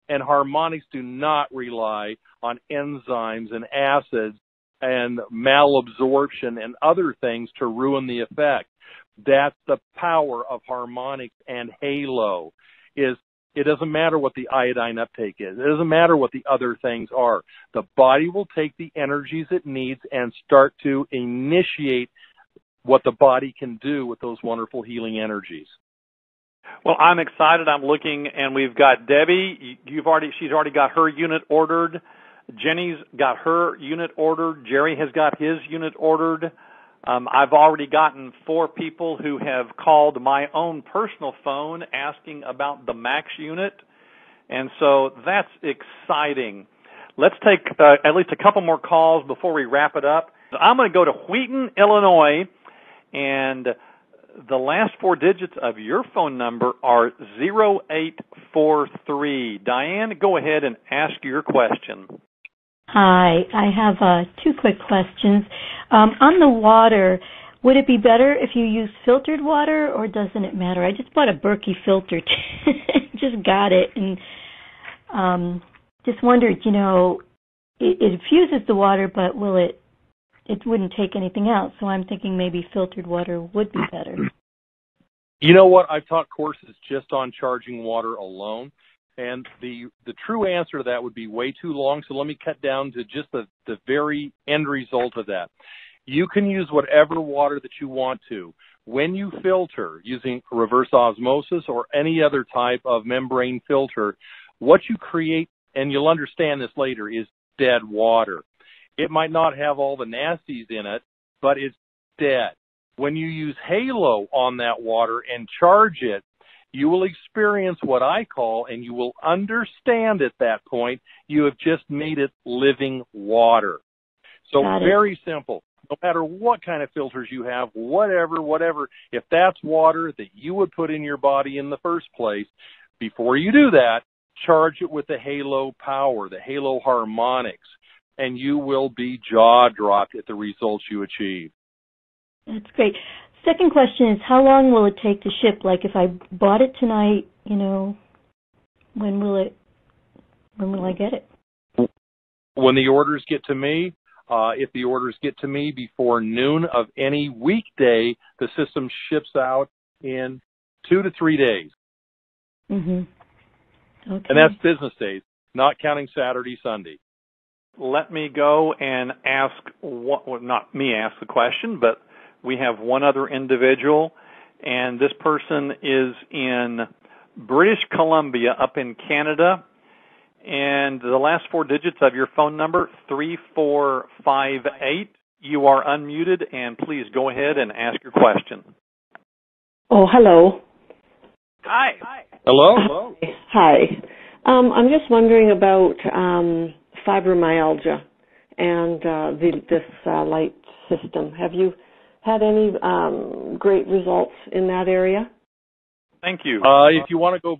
And harmonics do not rely on enzymes and acids and malabsorption and other things to ruin the effect. That's the power of harmonics and halo. It doesn't matter what the iodine uptake is. It doesn't matter what the other things are. The body will take the energies it needs and start to initiate what the body can do with those wonderful healing energies. Well, I'm excited. I'm looking, and we've got Debbie. She's already got her unit ordered. Jenny's got her unit ordered. Jerry has got his unit ordered. I've already gotten 4 people who have called my own personal phone asking about the Max unit, and so that's exciting. Let's take at least a couple more calls before we wrap it up. I'm going to go to Wheaton, Illinois, and the last 4 digits of your phone number are 0843. Diane, go ahead and ask your question. Hi, I have 2 quick questions. On the water, would it be better if you use filtered water, or doesn't it matter? I just bought a Berkey filter, just got it, and just wondered, it infuses the water, but it wouldn't take anything else, so I'm thinking maybe filtered water would be better. You know what? I've taught courses just on charging water alone. And the true answer to that would be way too long, so let me cut down to just the very end result of that. You can use whatever water that you want to. When you filter using reverse osmosis or any other type of membrane filter, what you create, and you'll understand this later, is dead water. It might not have all the nasties in it, but it's dead. When you use halo on that water and charge it, you will experience what I call, and you will understand at that point, you have just made it living water. So very simple. No matter what kind of filters you have, whatever, if that's water that you would put in your body in the first place, before you do that, charge it with the halo power, the halo harmonics, and you will be jaw-dropped at the results you achieve. That's great. Second question is, how long will it take to ship? Like, if I bought it tonight, when will I get it? When the orders get to me, if the orders get to me before noon of any weekday, the system ships out in 2 to 3 days. Mm-hmm. Okay. And that's business days, not counting Saturday, Sunday. Let me go and ask, not me ask the question, but we have one other individual, and this person is in British Columbia up in Canada, and the last 4 digits of your phone number, 3458. You are unmuted, and please go ahead and ask your question. Oh, hello. Hi. Hello. Hi. I'm just wondering about fibromyalgia and this light system. Have you had any great results in that area? Thank you. If you want to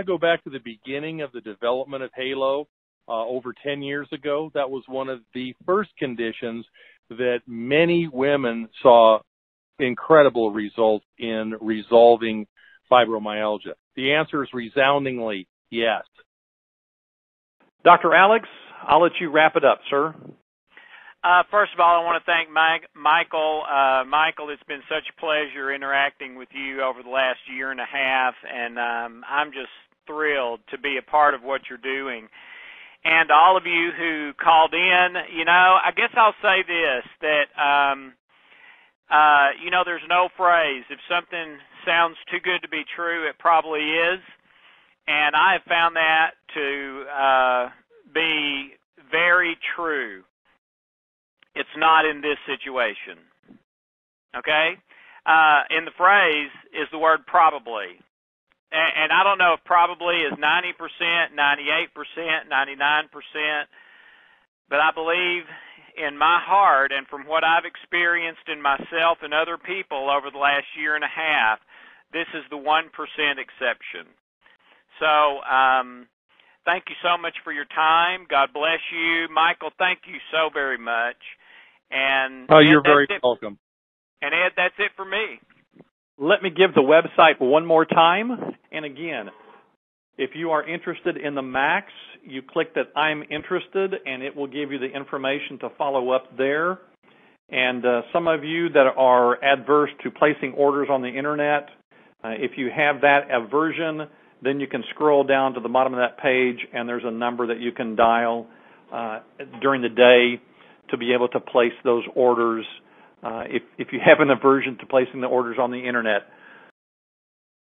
go back to the beginning of the development of Halo over 10 years ago, that was one of the first conditions that many women saw incredible results in resolving fibromyalgia. The answer is resoundingly yes. Dr. Alex, I'll let you wrap it up, sir. First of all, I want to thank Michael. Michael, it's been such a pleasure interacting with you over the last year and a half, and I'm just thrilled to be a part of what you're doing. And all of you who called in, I guess I'll say this, that, there's no phrase. If something sounds too good to be true, it probably is. And I have found that to be very true. It's not in this situation, okay? In the phrase is the word probably. And I don't know if probably is 90%, 98%, 99%, but I believe in my heart and from what I've experienced in myself and other people over the last year and a half, this is the 1% exception. So, thank you so much for your time. God bless you. Michael, thank you so very much. And you're very welcome. And Ed, that's it for me. Let me give the website one more time. And again, if you are interested in the Max, you click that I'm interested, and it will give you the information to follow up there. And some of you that are adverse to placing orders on the Internet, if you have that aversion, then you can scroll down to the bottom of that page, and there's a number that you can dial during the day to be able to place those orders if you have an aversion to placing the orders on the Internet.